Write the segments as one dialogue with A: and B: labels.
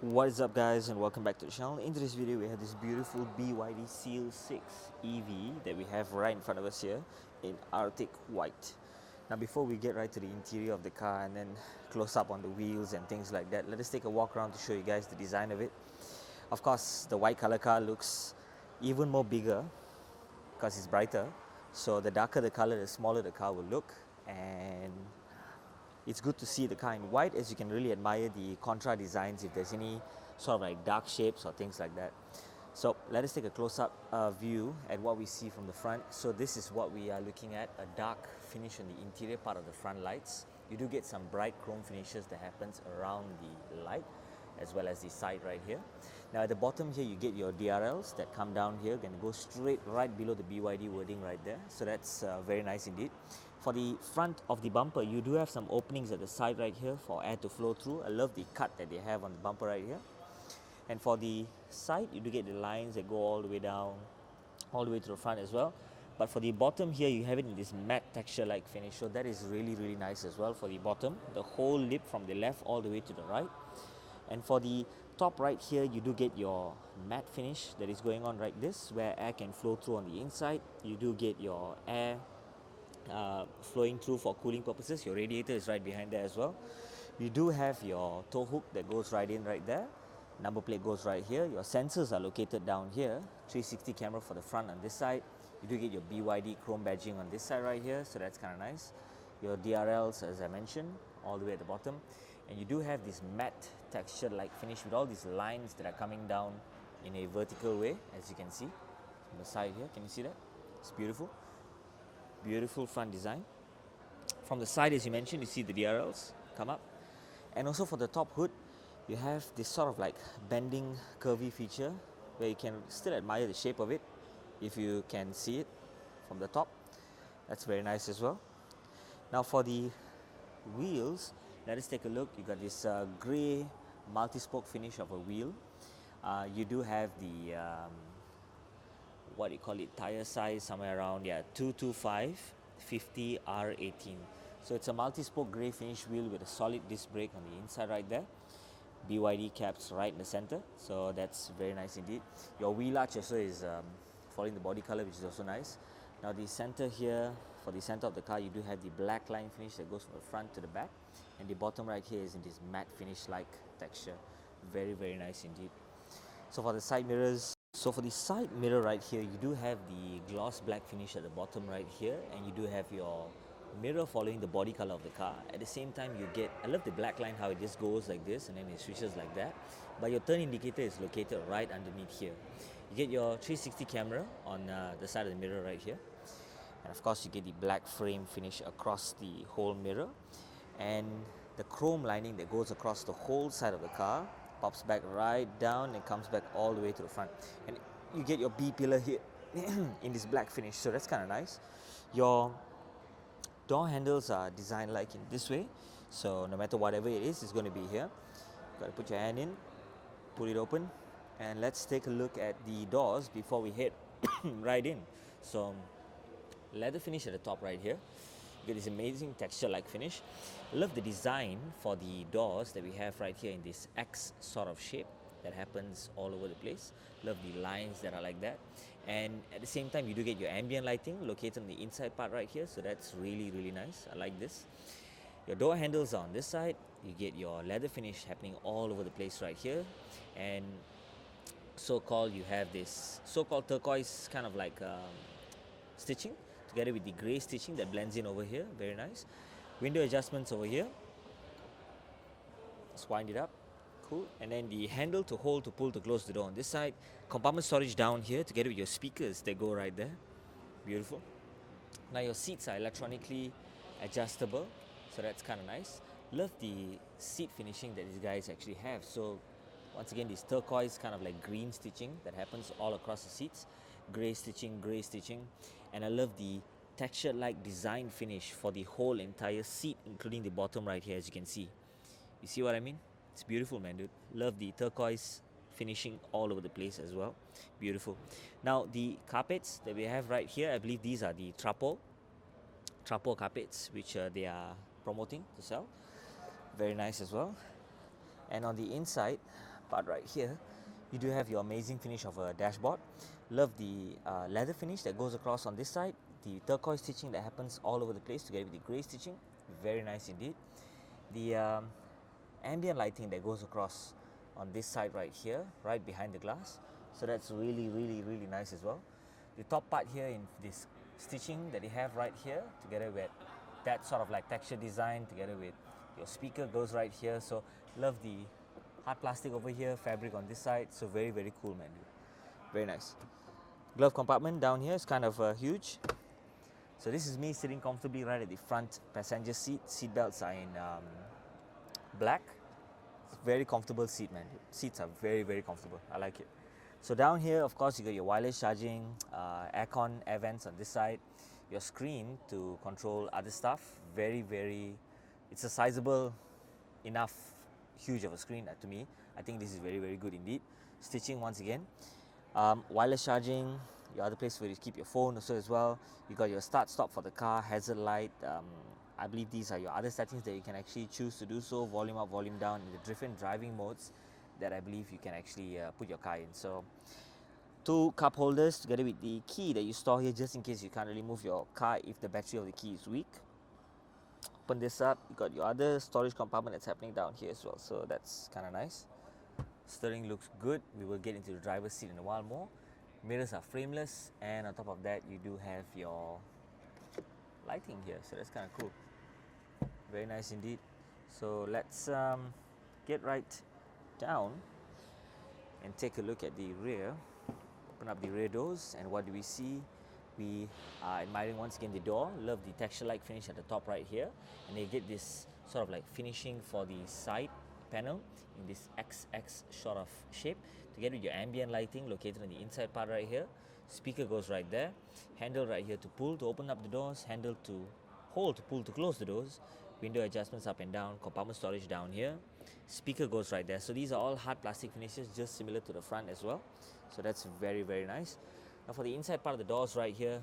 A: What is up, guys, and welcome back to the channel. In today's video we have this beautiful BYD Seal 6 EV that we have right in front of us here in Artic white. Now before we get right to the interior of the car and then close up on the wheels and things like that, let us take a walk around to show you guys the design of it. Of course, the white color car looks even more bigger because it's brighter, so the darker the color, the smaller the car will look, and it's good to see the car in white, as you can really admire the contra designs if there's any sort of like dark shapes or things like that. So let us take a close-up view at what we see from the front. So this is what we are looking at, a dark finish on the interior part of the front lights. You do get some bright chrome finishes that happens around the light as well as the side right here. Now at the bottom here you get your DRLs that come down here, going to go straight right below the BYD wording right there. So that's very nice indeed. For the front of the bumper, you do have some openings at the side right here for air to flow through. I love the cut that they have on the bumper right here. And for the side, you do get the lines that go all the way down, all the way to the front as well. But for the bottom here, you have it in this matte texture-like finish. So that is really, really nice as well for the bottom. The whole lip from the left all the way to the right. And for the top right here, you do get your matte finish that is going on like this, where air can flow through on the inside. You do get your air flowing through for cooling purposes. Your radiator is right behind there as well. You do have your tow hook that goes right in right there. Number plate goes right here. Your sensors are located down here. 360 camera for the front on this side. You do get your BYD chrome badging on this side right here, so that's kind of nice. Your DRLs, as I mentioned, all the way at the bottom. And you do have this matte texture like finish with all these lines that are coming down in a vertical way, as you can see on the side here. Can you see that? It's beautiful. Beautiful front design. From the side, as you mentioned, you see the DRLs come up. And also for the top hood, you have this sort of like bending curvy feature where you can still admire the shape of it if you can see it from the top. That's very nice as well. Now for the wheels, let us take a look. You got this grey multi-spoke finish of a wheel. You do have the what do you call it, tire size somewhere around 225 50 R18. So it's a multi-spoke grey finish wheel with a solid disc brake on the inside right there. BYD caps right in the center, so that's very nice indeed. Your wheel arch also is following the body color, which is also nice. Now the center here, for the center of the car, you do have the black line finish that goes from the front to the back, and the bottom right here is in this matte finish like texture. Very, very nice indeed. So for the side mirrors, so for the side mirror right here, you do have the gloss black finish at the bottom right here, and you do have your mirror following the body color of the car. At the same time, you get, I love the black line, how it just goes like this and then it switches like that. But your turn indicator is located right underneath here. You get your 360 camera on the side of the mirror right here. And of course, you get the black frame finish across the whole mirror. And the chrome lining that goes across the whole side of the car pops back right down and comes back all the way to the front. And you get your B pillar here in this black finish, so that's kind of nice. Your door handles are designed like in this way, so no matter whatever it is, it's going to be here. Got to put your hand in, pull it open, and let's take a look at the doors before we head right in. So leather finish at the top right here. You get this amazing texture like finish. Love the design for the doors that we have right here in this X sort of shape that happens all over the place. Love the lines that are like that. And at the same time, you do get your ambient lighting located on the inside part right here, so that's really, really nice. I like this. Your door handles are on this side. You get your leather finish happening all over the place right here. And so-called, you have this so-called turquoise kind of like stitching together with the grey stitching that blends in over here. Very nice. Window adjustments over here. Let's wind it up. Cool. And then the handle to hold, to pull, to close the door on this side. Compartment storage down here together with your speakers that go right there. Beautiful. Now your seats are electronically adjustable, so that's kind of nice. Love the seat finishing that these guys actually have. So once again, this turquoise kind of like green stitching that happens all across the seats. Grey stitching, grey stitching. And I love the texture like design finish for the whole entire seat, including the bottom right here, as you can see. You see what I mean? It's beautiful, man, dude. Love the turquoise finishing all over the place as well. Beautiful. Now the carpets that we have right here, I believe these are the Trapo carpets, which they are promoting to sell. Very nice as well. And on the inside, part right here, you do have your amazing finish of a dashboard. Love the leather finish that goes across on this side, the turquoise stitching that happens all over the place together with the grey stitching, very nice indeed. The ambient lighting that goes across on this side right here, right behind the glass, so that's really nice as well. The top part here in this stitching that you have right here, together with that sort of like texture design, together with your speaker goes right here. So love the hard plastic over here, fabric on this side, so very cool, man. Very nice. Glove compartment down here is kind of huge. So this is me sitting comfortably right at the front passenger seat. Seat belts are in black. It's very comfortable seat, man. Seats are very comfortable. I like it. So down here, of course, you got your wireless charging, aircon, air vents on this side, your screen to control other stuff. It's a sizable enough, huge of a screen to me. I think this is very good indeed. Stitching once again. Wireless charging, your other place where you keep your phone also as well. You got your start stop for the car, hazard light. I believe these are your other settings that you can actually choose to do so. Volume up, volume down in the different driving modes that I believe you can actually put your car in. So 2 cup holders together with the key that you store here just in case you can't really move your car if the battery of the key is weak. Open this up, you got your other storage compartment that's happening down here as well, so that's kind of nice. Steering looks good. We will get into the driver's seat in a while more. Mirrors are frameless, and on top of that you do have your lighting here, so that's kind of cool. Very nice indeed. So let's get right down and take a look at the rear. Open up the rear doors, and what do we see? We are admiring once again the door. Love the texture-like finish at the top right here, and they get this sort of like finishing for the side panel in this XX sort of shape, together with your ambient lighting located on the inside part right here. Speaker goes right there. Handle right here to pull to open up the doors. Handle to hold to pull to close the doors. Window adjustments up and down. Compartment storage down here. Speaker goes right there. So these are all hard plastic finishes, just similar to the front as well. So that's very nice. Now for the inside part of the doors right here,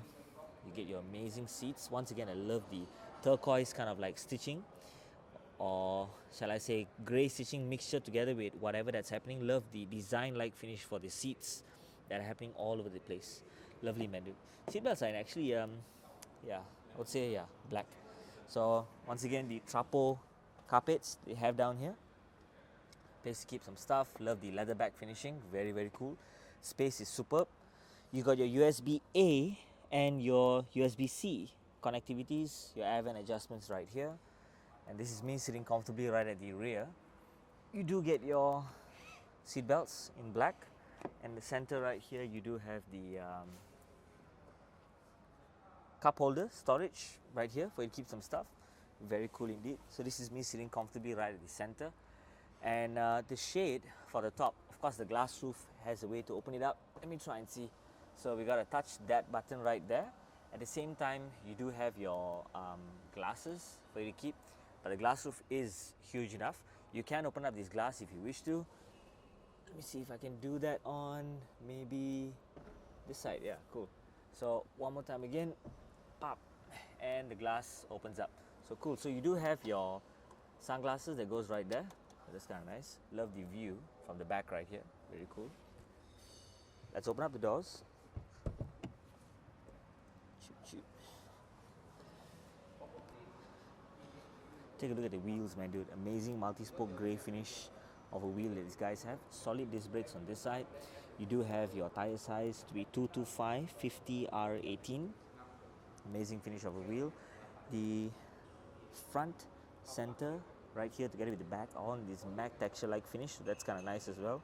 A: you get your amazing seats. Once again, I love the turquoise kind of like stitching, or shall I say grey stitching mixture together with whatever that's happening. Love the design like finish for the seats that are happening all over the place. Lovely, man, dude. Seatbelts are actually yeah, I would say black. So once again, the Trapo carpets they have down here, place to keep some stuff. Love the leather back finishing, very cool. Space is superb. You got your USB A and your USB C connectivities, your air vent adjustments right here, and this is me sitting comfortably right at the rear. You do get your seat belts in black, and the center right here you do have the cup holder storage right here for you to keep some stuff. Very cool indeed. So this is me sitting comfortably right at the center, and the shade for the top, of course the glass roof has a way to open it up. Let me try and see. So we got to touch that button right there. At the same time, you do have your glasses for you to keep, but the glass roof is huge enough. You can open up this glass if you wish to. Let me see if I can do that on maybe this side. Yeah, cool. So one more time again, pop, and the glass opens up. So cool. So you do have your sunglasses that goes right there. That's kind of nice. Love the view from the back right here. Very cool. Let's open up the doors. Shoot. Take a look at the wheels, man, dude. Amazing multi-spoke grey finish of a wheel that these guys have. Solid disc brakes on this side. You do have your tire size to be 225 50 R18. Amazing finish of a wheel. The front, center, right here together with the back, all in this matte texture-like finish. So that's kind of nice as well.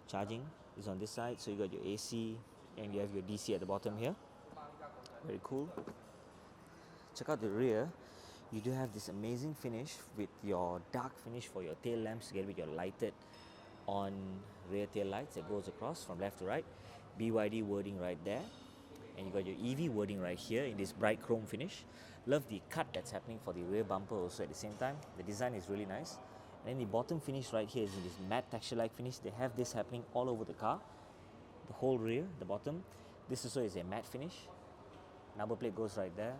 A: Charging is on this side, so you got your AC and you have your DC at the bottom here. Very cool. Check out the rear. You do have this amazing finish with your dark finish for your tail lamps together with your lighted on rear tail lights that goes across from left to right. BYD wording right there, and you got your EV wording right here in this bright chrome finish. Love the cut that's happening for the rear bumper also at the same time. The design is really nice. And then the bottom finish right here is in this matte texture-like finish. They have this happening all over the car. The whole rear, the bottom. This also is a matte finish. Number plate goes right there.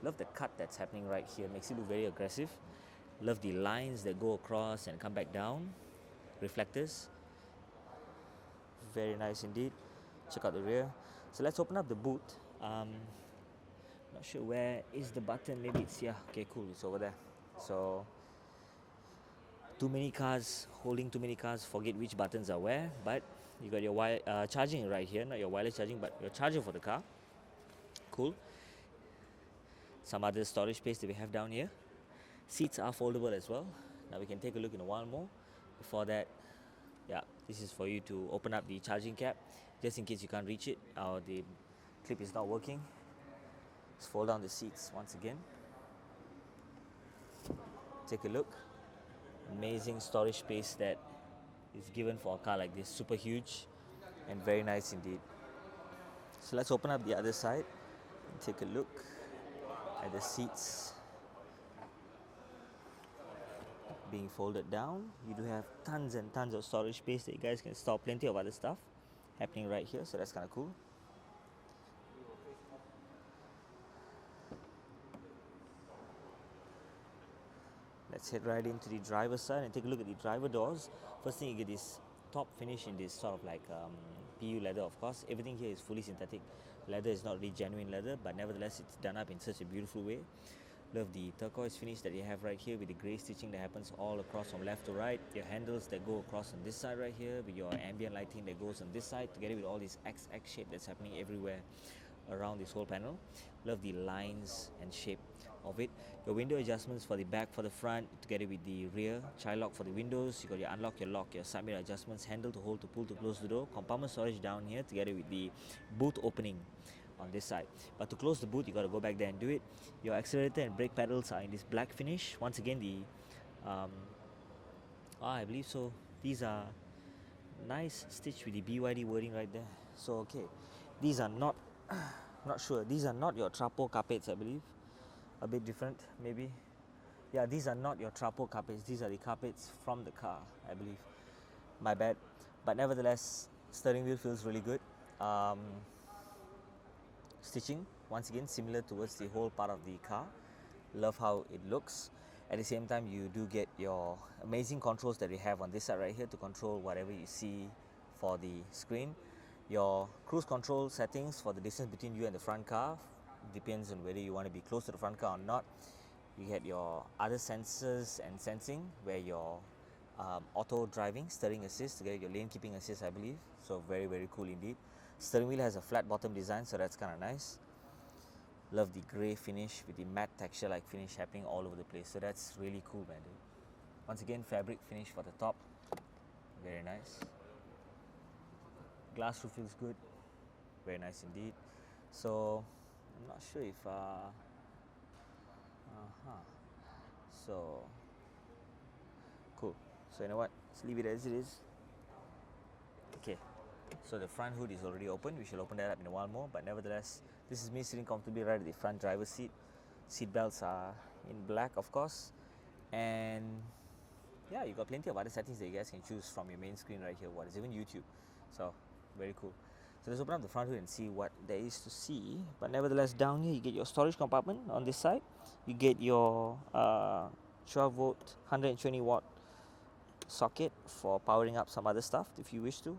A: Love the cut that's happening right here. Makes it look very aggressive. Love the lines that go across and come back down. Reflectors. Very nice indeed. Check out the rear. So let's open up the boot. Not sure where is the button. Maybe it's here. Okay, cool. It's over there. So too many cars, holding too many cars, forget which buttons are where. But you got your charging right here. Not your wireless charging, but your charger for the car. Cool. Some other storage space that we have down here. Seats are foldable as well. Now we can take a look in a while more. Before that, yeah, this is for you to open up the charging cap just in case you can't reach it or the clip is not working. Let's fold down the seats once again. Take a look. Amazing storage space that is given for a car like this. Super huge and very nice indeed. So let's open up the other side and take a look at the seats being folded down. You do have tons and tons of storage space that you guys can store plenty of other stuff happening right here, so that's kind of cool. Let's head right into the driver's side and take a look at the driver doors. First thing, you get this top finish in this sort of like PU leather, of course. Everything here is fully synthetic. Leather is not really genuine leather, but nevertheless it's done up in such a beautiful way. Love the turquoise finish that you have right here with the grey stitching that happens all across from left to right. Your handles that go across on this side right here with your ambient lighting that goes on this side together with all this XX shape that's happening everywhere around this whole panel. Love the lines and shape of it. Your window adjustments for the back, for the front, together with the rear. Child lock for the windows. You got your unlock, your lock, your side mirror adjustments, handle to hold, to pull, to close the door. Compartment storage down here together with the boot opening on this side. But to close the boot, you got to go back there and do it. Your accelerator and brake pedals are in this black finish. Once again, the I believe so. These are nice stitched with the BYD wording right there. So okay, these are not not sure. These are not your trapo carpets, I believe. A bit different, maybe. Yeah, these are not your trapo carpets. These are the carpets from the car, I believe. My bad. But nevertheless, steering wheel feels really good. Stitching, once again, similar towards the whole part of the car. Love how it looks. At the same time, you do get your amazing controls that you have on this side right here to control whatever you see for the screen. Your cruise control settings for the distance between you and the front car depends on whether you want to be close to the front car or not. You get your other sensors and sensing where your auto driving, steering assist, together your lane keeping assist, I believe. So very, very cool indeed. Steering wheel has a flat bottom design, so that's kind of nice. Love the grey finish with the matte texture like finish happening all over the place. So that's really cool, man, dude. Once again, fabric finish for the top. Very nice. Glass roof feels good. Very nice indeed. So I'm not sure if so cool. So you know what? Let's leave it as it is. Okay. So the front hood is already open. We shall open that up in a while more. But nevertheless, this is me sitting comfortably right at the front driver's seat. Seat belts are in black, of course. And yeah, you got plenty of other settings that you guys can choose from your main screen right here. What is even YouTube. So very cool. So let's open up the front hood and see what there is to see. But nevertheless, down here you get your storage compartment on this side. You get your 12 volt 120 watt socket for powering up some other stuff if you wish to.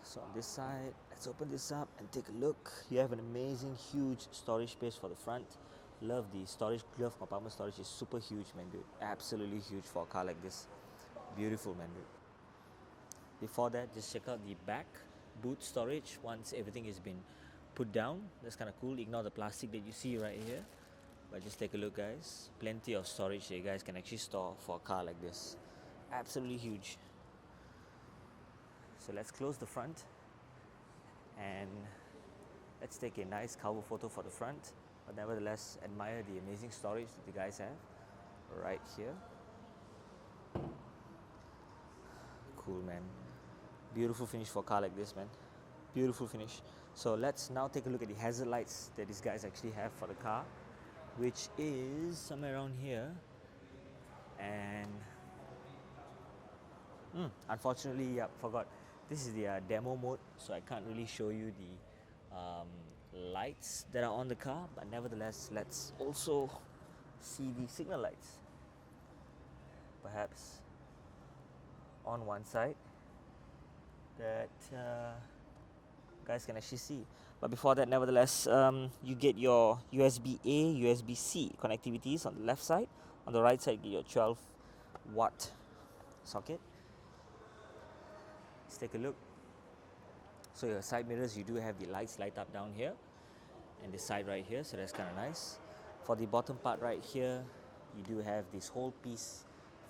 A: So on this side, let's open this up and take a look. You have an amazing huge storage space for the front. Love the storage, glove compartment storage is super huge, man, dude. Absolutely huge for a car like this. Beautiful, man, dude. Before that, just check out the back boot storage once everything has been put down. That's kind of cool. Ignore the plastic that you see right here. But just take a look, guys. Plenty of storage that you guys can actually store for a car like this. Absolutely huge. So let's close the front and let's take a nice cover photo for the front, but nevertheless admire the amazing storage that the guys have right here. Cool, man. Beautiful finish for a car like this, man. Beautiful finish. So let's now take a look at the hazard lights that these guys actually have for the car, which is somewhere around here. And unfortunately, yeah, forgot. This is the demo mode, so I can't really show you the lights that are on the car, but nevertheless, let's also see the signal lights. Perhaps on one side that guys can actually see. But before that, nevertheless, you get your USB-A, USB-C connectivities on the left side. On the right side, you get your 12-watt socket. Let's take a look. So your side mirrors, you do have the lights light up down here and this side right here, so that's kind of nice. For the bottom part right here, you do have this whole piece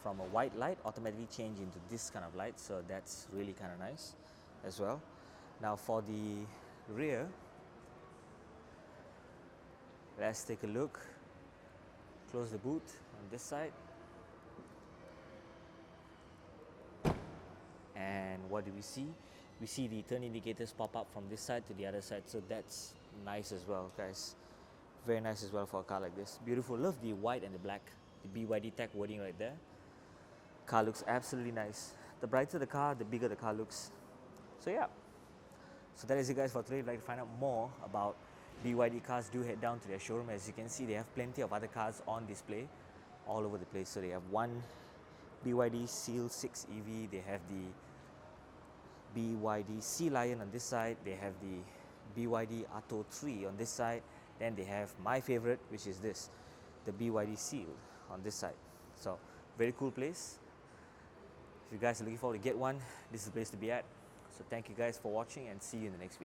A: from a white light automatically change into this kind of light, so that's really kind of nice as well. Now for the rear, let's take a look. Close the boot on this side. And what do we see? We see the turn indicators pop up from this side to the other side, so that's nice as well, guys. Very nice as well for a car like this. Beautiful. Love the white and the black, the BYD tech wording right there. Car looks absolutely nice. The brighter the car, the bigger the car looks. So yeah, so that is it, guys, for today. If you'd like to find out more about BYD cars, do head down to their showroom. As you can see, they have plenty of other cars on display all over the place. So they have one BYD Seal 6 EV, they have the BYD Sea Lion on this side, they have the BYD Atto 3 on this side, then they have my favorite, which is this, the BYD Seal on this side. So very cool place. If you guys are looking forward to get one, this is the place to be at. So thank you guys for watching and see you in the next video.